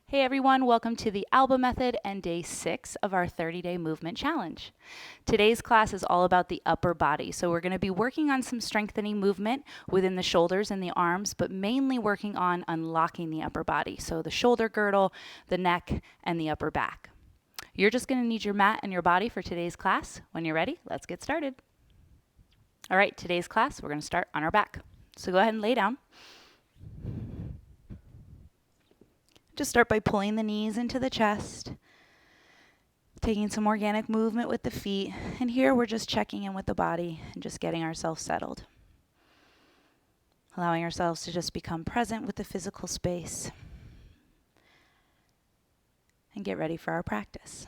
Hey everyone, welcome to the Alba method and day 6 of our 30-day movement challenge. Today's class is all about the upper body, so we're going to be working on some strengthening movement within the shoulders and the arms, but mainly working on unlocking the upper body, so the shoulder girdle, the neck, and the upper back. You're just going to need your mat and your body for today's class. When you're ready, let's get started. All right, today's class, we're going to start on our back. So go ahead and lay down. Just start by pulling the knees into the chest, taking some organic movement with the feet, and here we're just checking in with the body and just getting ourselves settled. Allowing ourselves to just become present with the physical space and get ready for our practice.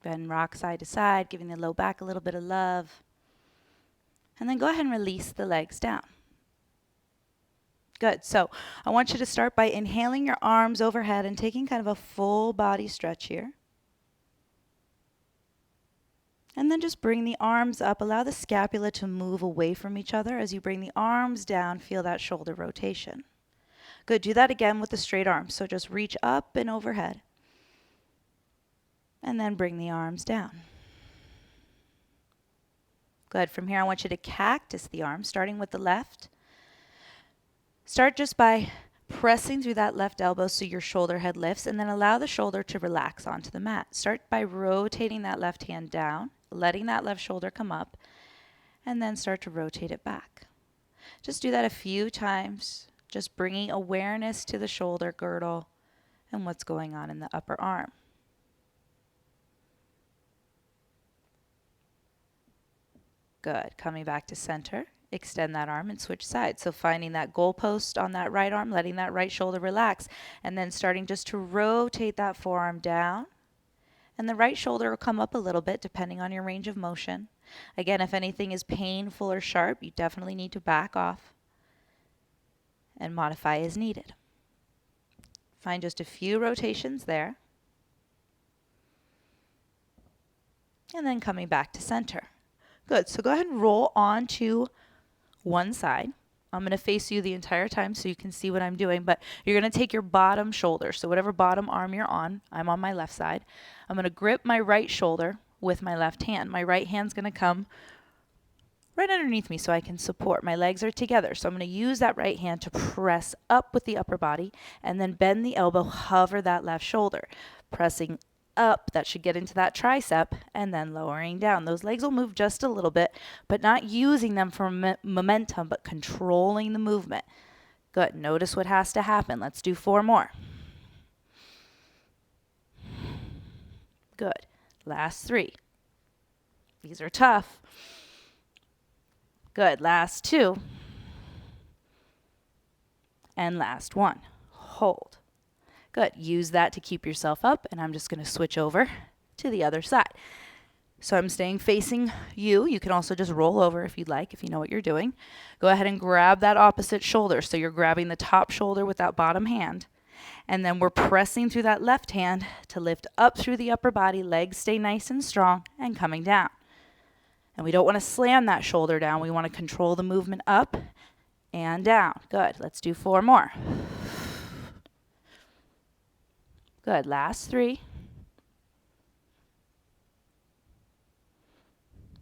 Go ahead and rock side to side, giving the low back a little bit of love. And then go ahead and release the legs down. Good. So I want you to start by inhaling your arms overhead and taking kind of a full body stretch here. And then just bring the arms up. Allow the scapula to move away from each other. As you bring the arms down, feel that shoulder rotation. Good. Do that again with the straight arms. So just reach up and overhead. And then bring the arms down. Good. From here, I want you to cactus the arms, starting with the left. Start just by pressing through that left elbow so your shoulder head lifts, and then allow the shoulder to relax onto the mat. Start by rotating that left hand down, letting that left shoulder come up, and then start to rotate it back. Just do that a few times, just bringing awareness to the shoulder girdle and what's going on in the upper arm. Good. Coming back to center. Extend that arm and switch sides. So finding that goalpost on that right arm, letting that right shoulder relax, and then starting just to rotate that forearm down. And the right shoulder will come up a little bit depending on your range of motion. Again, if anything is painful or sharp, you definitely need to back off and modify as needed. Find just a few rotations there. And then coming back to center. Good. So go ahead and roll onto one side. I'm going to face you the entire time so you can see what I'm doing, but you're going to take your bottom shoulder. So whatever bottom arm you're on, I'm on my left side. I'm going to grip my right shoulder with my left hand. My right hand's going to come right underneath me so I can support. My legs are together. So I'm going to use that right hand to press up with the upper body and then bend the elbow, hover that left shoulder. Pressing up, that should get into that tricep, and then lowering down. Those legs will move just a little bit, but not using them for momentum, but controlling the movement. Good. Notice what has to happen. Let's do 4 more. Good. Last 3. These are tough. Good. Last 2. And last 1. Hold. Good. Use that to keep yourself up, and I'm just going to switch over to the other side. So I'm staying facing you. You can also just roll over if you'd like, if you know what you're doing. Go ahead and grab that opposite shoulder. So you're grabbing the top shoulder with that bottom hand, and then we're pressing through that left hand to lift up through the upper body. Legs stay nice and strong and coming down. And we don't want to slam that shoulder down. We want to control the movement up and down. Good. Let's do 4 more. Good. Last 3.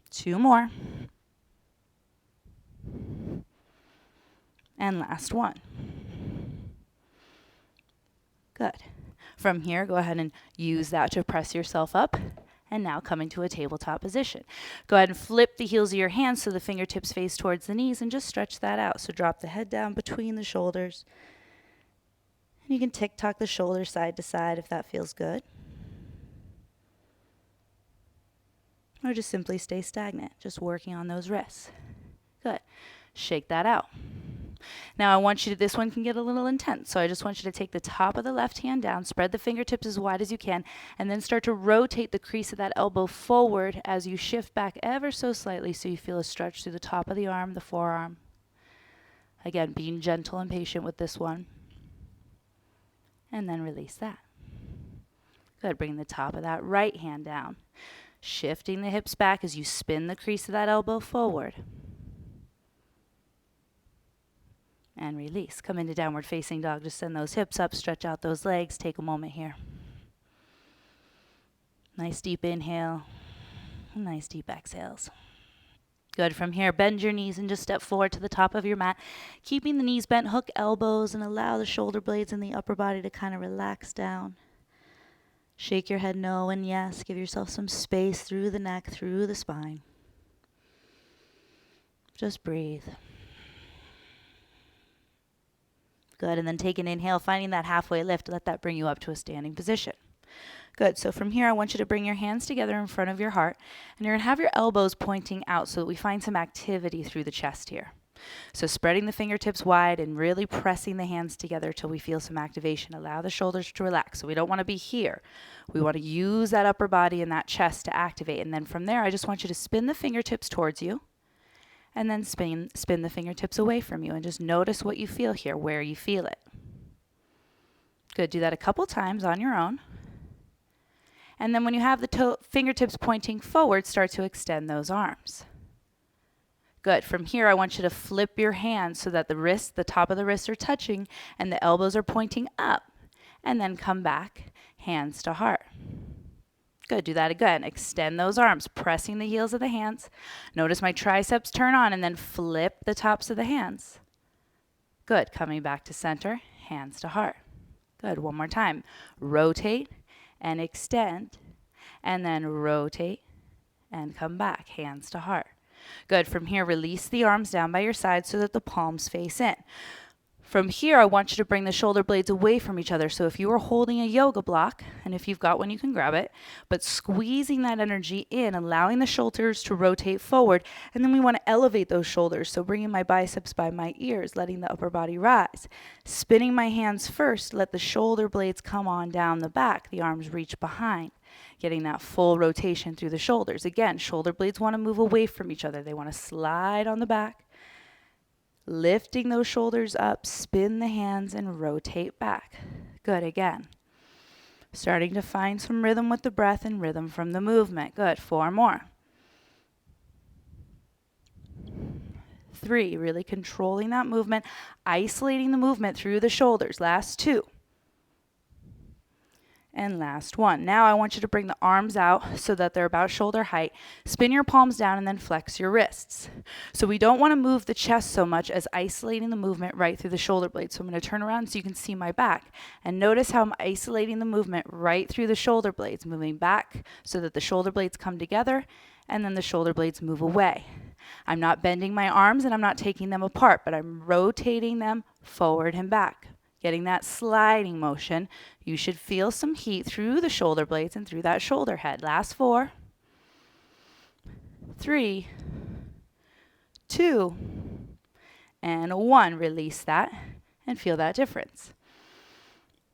2 more. And last 1. Good. From here, go ahead and use that to press yourself up. And now come into a tabletop position. Go ahead and flip the heels of your hands so the fingertips face towards the knees and just stretch that out. So drop the head down between the shoulders. And you can tick-tock the shoulders side to side if that feels good. Or just simply stay stagnant, just working on those wrists. Good. Shake that out. Now I want you to, this one can get a little intense, so I just want you to take the top of the left hand down, spread the fingertips as wide as you can, and then start to rotate the crease of that elbow forward as you shift back ever so slightly so you feel a stretch through the top of the arm, the forearm. Again, being gentle and patient with this one. And then release that. Good. Bring the top of that right hand down. Shifting the hips back as you spin the crease of that elbow forward. And release. Come into downward facing dog. Just send those hips up, stretch out those legs. Take a moment here. Nice deep inhale. Nice deep exhales. Good. From here, bend your knees and just step forward to the top of your mat. Keeping the knees bent, hook elbows and allow the shoulder blades and the upper body to kind of relax down. Shake your head no and yes. Give yourself some space through the neck, through the spine. Just breathe. Good. And then take an inhale, finding that halfway lift. Let that bring you up to a standing position. Good. So from here, I want you to bring your hands together in front of your heart, and you're going to have your elbows pointing out so that we find some activity through the chest here. So spreading the fingertips wide and really pressing the hands together till we feel some activation. Allow the shoulders to relax. So we don't want to be here. We want to use that upper body and that chest to activate. And then from there, I just want you to spin the fingertips towards you, and then spin the fingertips away from you, and just notice what you feel here, where you feel it. Good. Do that a couple times on your own. And then when you have the fingertips pointing forward, start to extend those arms. Good. From here, I want you to flip your hands so that the top of the wrists are touching and the elbows are pointing up. And then come back, hands to heart. Good. Do that again. Extend those arms, pressing the heels of the hands. Notice my triceps turn on, and then flip the tops of the hands. Good. Coming back to center, hands to heart. Good. One more time. Rotate and extend, and then rotate and come back, hands to heart. Good. From here, release the arms down by your side so that the palms face in. From here, I want you to bring the shoulder blades away from each other. So if you are holding a yoga block, and if you've got one, you can grab it, but squeezing that energy in, allowing the shoulders to rotate forward, and then we want to elevate those shoulders. So bringing my biceps by my ears, letting the upper body rise. Spinning my hands first, let the shoulder blades come on down the back, the arms reach behind. Getting that full rotation through the shoulders. Again, shoulder blades want to move away from each other. They want to slide on the back. Lifting those shoulders up, spin the hands and rotate back. Good. Again. Starting to find some rhythm with the breath and rhythm from the movement. Good. 4 more. 3. Really controlling that movement, isolating the movement through the shoulders. Last 2. And last 1. Now I want you to bring the arms out so that they're about shoulder height. Spin your palms down and then flex your wrists. So we don't want to move the chest so much as isolating the movement right through the shoulder blades. So I'm going to turn around so you can see my back. And notice how I'm isolating the movement right through the shoulder blades, moving back so that the shoulder blades come together and then the shoulder blades move away. I'm not bending my arms and I'm not taking them apart, but I'm rotating them forward and back. Getting that sliding motion. You should feel some heat through the shoulder blades and through that shoulder head. Last 4, 3, 2, and 1. Release that and feel that difference.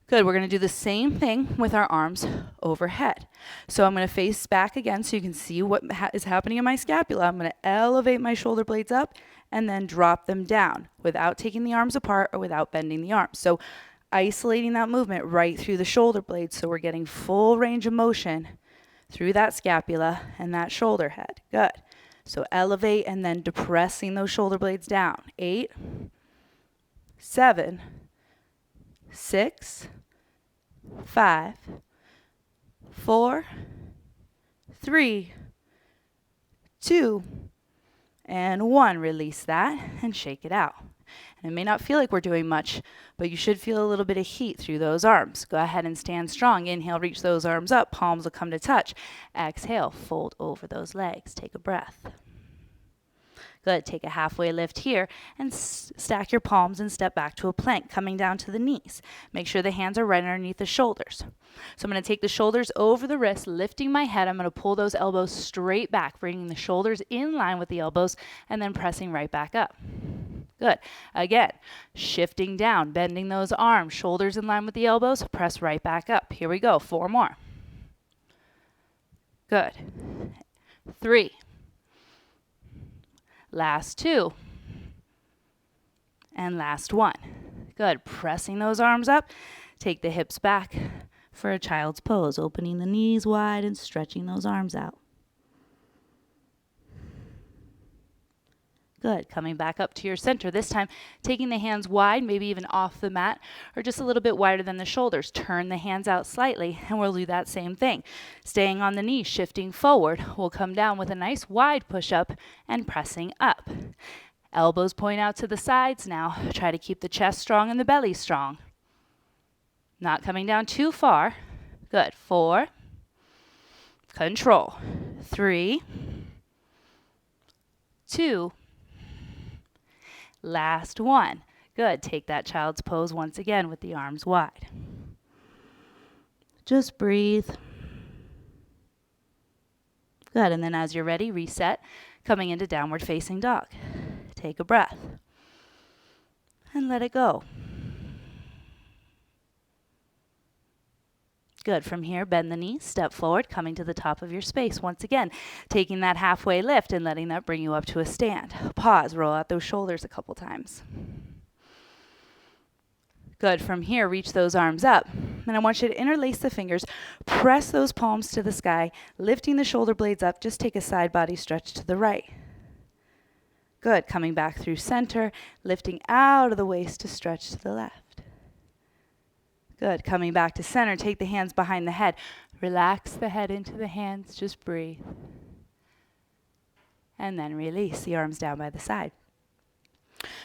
Good. We're going to do the same thing with our arms overhead. So I'm going to face back again so you can see what is happening in my scapula. I'm going to elevate my shoulder blades up and then drop them down without taking the arms apart or without bending the arms. So isolating that movement right through the shoulder blades so we're getting full range of motion through that scapula and that shoulder head. Good. So elevate and then depressing those shoulder blades down. 8, 7, 6, 5, 4, 3, 2, and 1. Release that and shake it out. And it may not feel like we're doing much, but you should feel a little bit of heat through those arms. Go ahead and stand strong. Inhale, reach those arms up. Palms will come to touch. Exhale, fold over those legs. Take a breath. Good. Take a halfway lift here and stack your palms and step back to a plank, coming down to the knees. Make sure the hands are right underneath the shoulders. So I'm going to take the shoulders over the wrists, lifting my head. I'm going to pull those elbows straight back, bringing the shoulders in line with the elbows, and then pressing right back up. Good. Again, shifting down, bending those arms, shoulders in line with the elbows, press right back up. Here we go. 4 more. Good. 3. Last 2. And last 1. Good. Pressing those arms up. Take the hips back for a child's pose, opening the knees wide and stretching those arms out. Good. Coming back up to your center. This time, taking the hands wide, maybe even off the mat, or just a little bit wider than the shoulders. Turn the hands out slightly, and we'll do that same thing. Staying on the knees, shifting forward. We'll come down with a nice wide push-up and pressing up. Elbows point out to the sides now. Try to keep the chest strong and the belly strong. Not coming down too far. Good. 4. Control. 3. 2. Last one. Good. Take that child's pose once again with the arms wide. Just breathe. Good. And then as you're ready, reset. Coming into downward facing dog. Take a breath. And let it go. Good. From here, bend the knees, step forward, coming to the top of your space. Once again, taking that halfway lift and letting that bring you up to a stand. Pause, roll out those shoulders a couple times. Good. From here, reach those arms up. And I want you to interlace the fingers, press those palms to the sky, lifting the shoulder blades up. Just take a side body stretch to the right. Good. Coming back through center, lifting out of the waist to stretch to the left. Good. Coming back to center, take the hands behind the head. Relax the head into the hands. Just breathe. And then release the arms down by the side.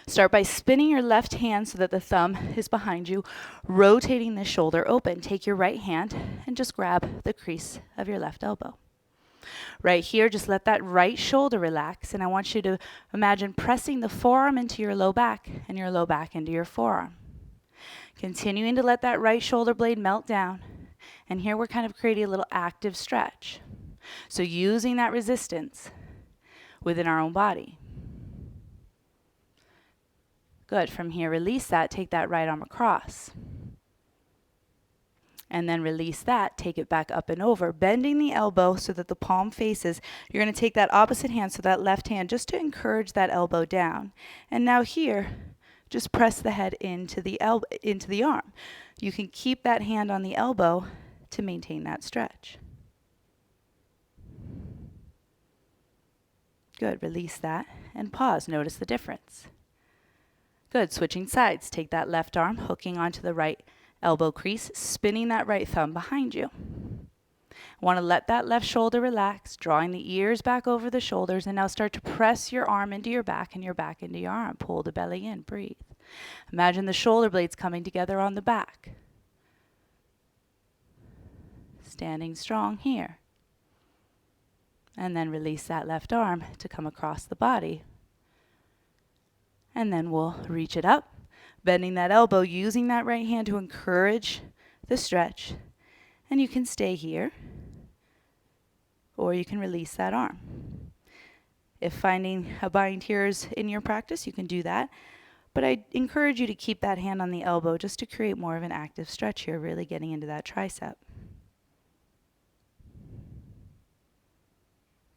Start by spinning your left hand so that the thumb is behind you, rotating the shoulder open. Take your right hand and just grab the crease of your left elbow. Right here, just let that right shoulder relax, and I want you to imagine pressing the forearm into your low back and your low back into your forearm. Continuing to let that right shoulder blade melt down. And here we're kind of creating a little active stretch. So using that resistance within our own body. Good. From here, release that. Take that right arm across. And then release that. Take it back up and over. Bending the elbow so that the palm faces. You're going to take that opposite hand, so that left hand, just to encourage that elbow down. And now here, just press the head into the arm. You can keep that hand on the elbow to maintain that stretch. Good. Release that and pause. Notice the difference. Good. Switching sides. Take that left arm, hooking onto the right elbow crease, spinning that right thumb behind you. Want to let that left shoulder relax, drawing the ears back over the shoulders, and now start to press your arm into your back and your back into your arm. Pull the belly in. Breathe. Imagine the shoulder blades coming together on the back. Standing strong here. And then release that left arm to come across the body. And then we'll reach it up, bending that elbow, using that right hand to encourage the stretch. And you can stay here, or you can release that arm. If finding a bind here is in your practice, you can do that. But I encourage you to keep that hand on the elbow just to create more of an active stretch here, really getting into that tricep.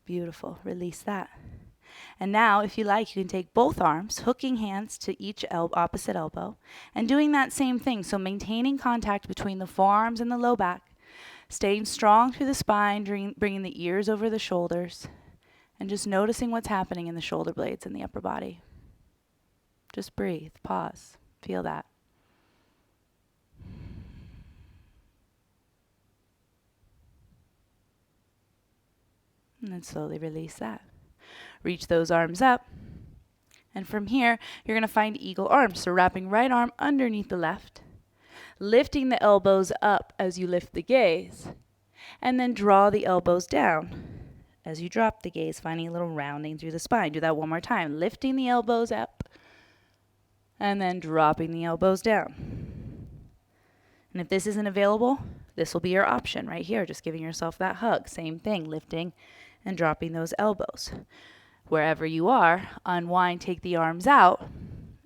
Beautiful. Release that. And now, if you like, you can take both arms, hooking hands to each opposite elbow, and doing that same thing. So maintaining contact between the forearms and the low back, staying strong through the spine, bringing the ears over the shoulders, and just noticing what's happening in the shoulder blades and the upper body. Just breathe, pause, feel that. And then slowly release that. Reach those arms up. And from here, you're going to find eagle arms. So wrapping right arm underneath the left, lifting the elbows up as you lift the gaze, and then draw the elbows down as you drop the gaze, finding a little rounding through the spine. Do that one more time. Lifting the elbows up, and then dropping the elbows down. And if this isn't available, this will be your option right here, just giving yourself that hug. Same thing, lifting and dropping those elbows. Wherever you are, unwind, take the arms out,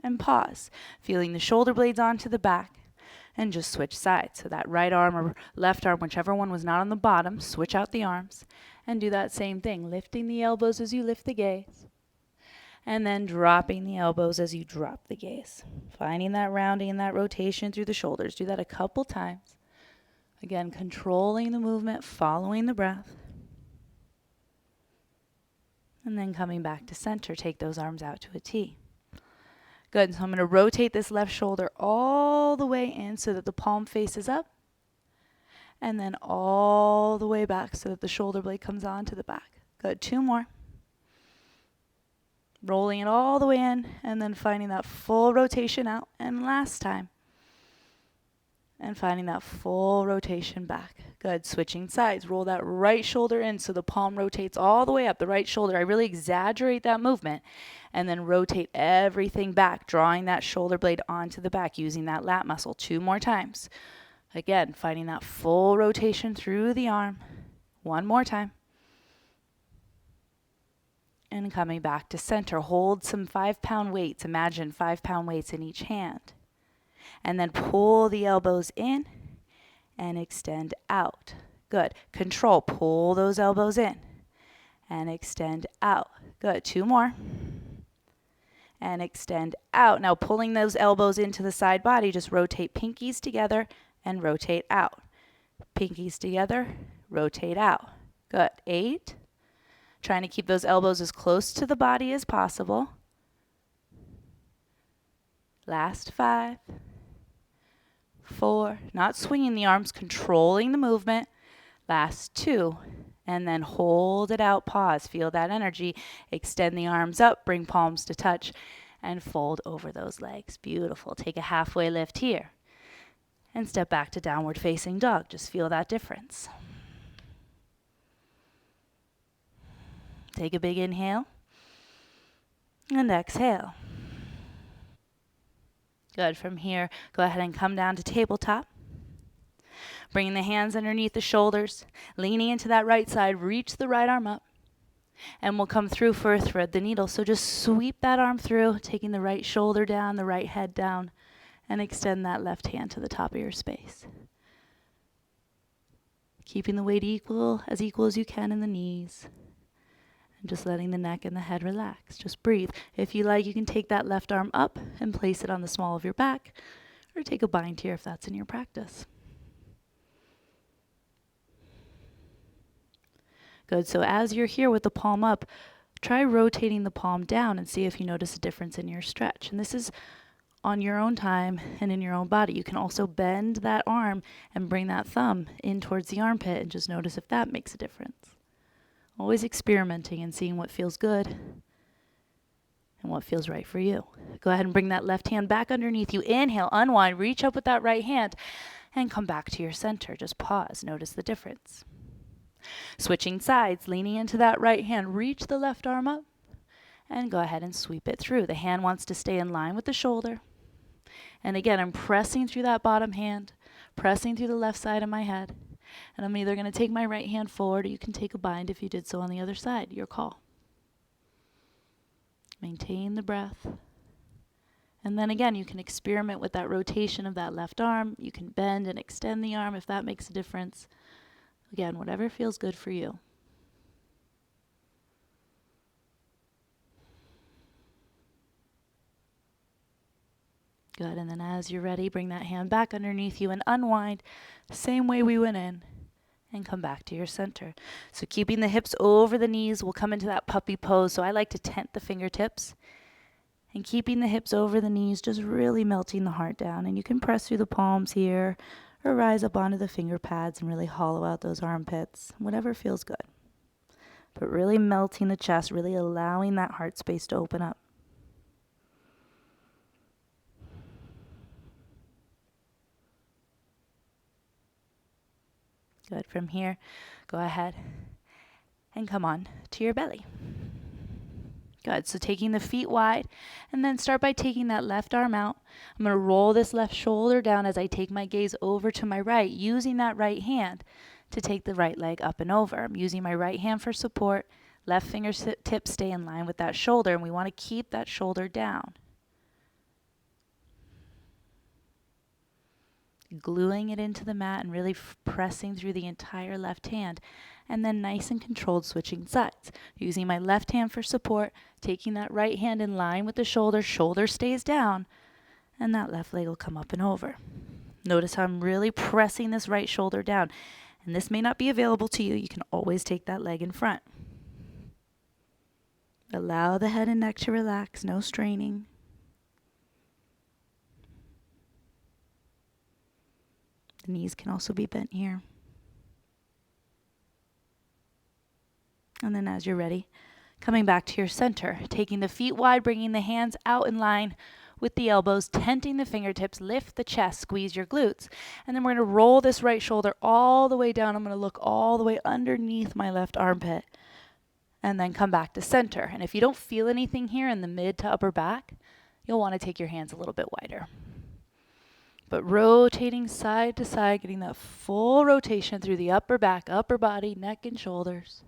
and pause, feeling the shoulder blades onto the back, and just switch sides. So that right arm or left arm, whichever one was not on the bottom, switch out the arms, and do that same thing, lifting the elbows as you lift the gaze, and then dropping the elbows as you drop the gaze. Finding that rounding and that rotation through the shoulders. Do that a couple times. Again, controlling the movement, following the breath. And then coming back to center, take those arms out to a T. Good, so I'm going to rotate this left shoulder all the way in so that the palm faces up. And then all the way back so that the shoulder blade comes onto the back. Good, 2 more. Rolling it all the way in and then finding that full rotation out. And last time. And finding that full rotation back. Good, switching sides. Roll that right shoulder in so the palm rotates all the way up the right shoulder. I really exaggerate that movement. And then rotate everything back, drawing that shoulder blade onto the back using that lat muscle. 2 more times. Again, finding that full rotation through the arm. 1 more time. And coming back to center. Hold some 5-pound weights. Imagine 5-pound weights in each hand. And then pull the elbows in and extend out. Good. Control. Pull those elbows in and extend out. Good. 2 more. And extend out. Now pulling those elbows into the side body, just rotate pinkies together and rotate out. Pinkies together, rotate out. Good. 8. Trying to keep those elbows as close to the body as possible. Last 5. 4. Not swinging the arms, controlling the movement. Last 2. And then hold it out, pause. Feel that energy. Extend the arms up, bring palms to touch, and fold over those legs. Beautiful. Take a halfway lift here. And step back to downward facing dog. Just feel that difference. Take a big inhale. And exhale. Good. From here, go ahead and come down to tabletop. Bringing the hands underneath the shoulders. Leaning into that right side. Reach the right arm up. And we'll come through for a thread the needle. So just sweep that arm through, taking the right shoulder down, the right head down. And extend that left hand to the top of your space. Keeping the weight equal as you can in the knees. And just letting the neck and the head relax. Just breathe. If you like, you can take that left arm up and place it on the small of your back. Or take a bind here if that's in your practice. Good. So as you're here with the palm up, try rotating the palm down and see if you notice a difference in your stretch. And this is on your own time and in your own body. You can also bend that arm and bring that thumb in towards the armpit and just notice if that makes a difference. Always experimenting and seeing what feels good and what feels right for you. Go ahead and bring that left hand back underneath you. Inhale, unwind, reach up with that right hand and come back to your center. Just pause, notice the difference. Switching sides, leaning into that right hand, reach the left arm up and go ahead and sweep it through. The hand wants to stay in line with the shoulder. And again, I'm pressing through that bottom hand, pressing through the left side of my head. And I'm either going to take my right hand forward or you can take a bind if you did so on the other side. Your call. Maintain the breath. And then again, you can experiment with that rotation of that left arm. You can bend and extend the arm if that makes a difference. Again, whatever feels good for you. Good, and then as you're ready, bring that hand back underneath you and unwind the same way we went in and come back to your center. So keeping the hips over the knees, we'll come into that puppy pose. So I like to tent the fingertips and keeping the hips over the knees, just really melting the heart down. And you can press through the palms here or rise up onto the finger pads and really hollow out those armpits, whatever feels good. But really melting the chest, really allowing that heart space to open up. Good. From here, go ahead and come on to your belly. Good. So taking the feet wide and then start by taking that left arm out. I'm going to roll this left shoulder down as I take my gaze over to my right, using that right hand to take the right leg up and over. I'm using my right hand for support. Left fingertips stay in line with that shoulder, and we want to keep that shoulder down. Gluing it into the mat and really pressing through the entire left hand, and then nice and controlled switching sides. Using my left hand for support, taking that right hand in line with the shoulder stays down, and that left leg will come up and over. Notice how I'm really pressing this right shoulder down, and this may not be available to you. You can always take that leg in front. Allow the head and neck to relax, no straining. The knees can also be bent here. And then as you're ready, coming back to your center, taking the feet wide, bringing the hands out in line with the elbows, tenting the fingertips, lift the chest, squeeze your glutes. And then we're going to roll this right shoulder all the way down. I'm going to look all the way underneath my left armpit. And then come back to center. And if you don't feel anything here in the mid to upper back, you'll want to take your hands a little bit wider. But rotating side to side, getting that full rotation through the upper back, upper body, neck and shoulders.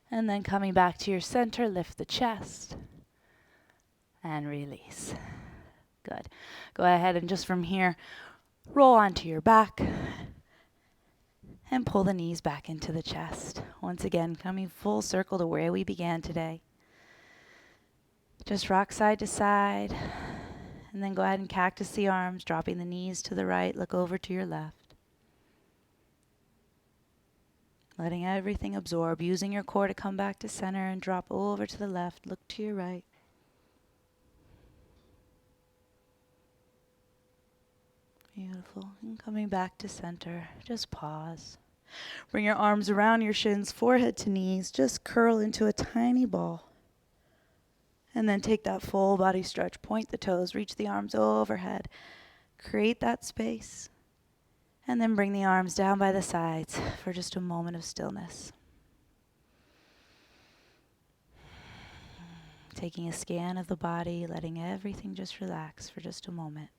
And then coming back to your center, lift the chest and release. Good. Go ahead and just from here, roll onto your back and pull the knees back into the chest. Once again, coming full circle to where we began today. Just rock side to side. And then go ahead and cactus the arms, dropping the knees to the right. Look over to your left. Letting everything absorb, using your core to come back to center and drop over to the left. Look to your right. Beautiful. And coming back to center, just pause. Bring your arms around your shins, forehead to knees. Just curl into a tiny ball. And then take that full body stretch. Point the toes, reach the arms overhead. Create that space. And then bring the arms down by the sides for just a moment of stillness. Taking a scan of the body, letting everything just relax for just a moment.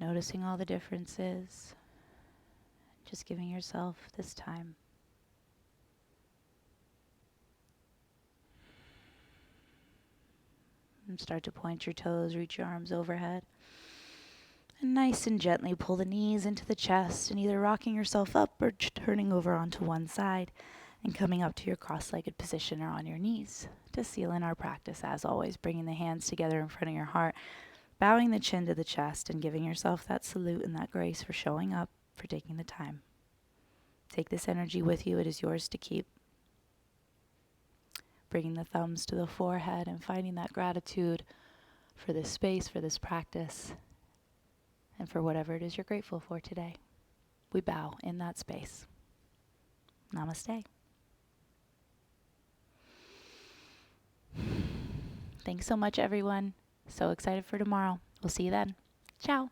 Noticing all the differences. Just giving yourself this time. And start to point your toes, reach your arms overhead. And nice and gently pull the knees into the chest and either rocking yourself up or turning over onto one side and coming up to your cross-legged position or on your knees to seal in our practice. As always, bringing the hands together in front of your heart, bowing the chin to the chest and giving yourself that salute and that grace for showing up, for taking the time. Take this energy with you. It is yours to keep. Bringing the thumbs to the forehead and finding that gratitude for this space, for this practice, and for whatever it is you're grateful for today. We bow in that space. Namaste. Thanks so much, everyone. So excited for tomorrow. We'll see you then. Ciao.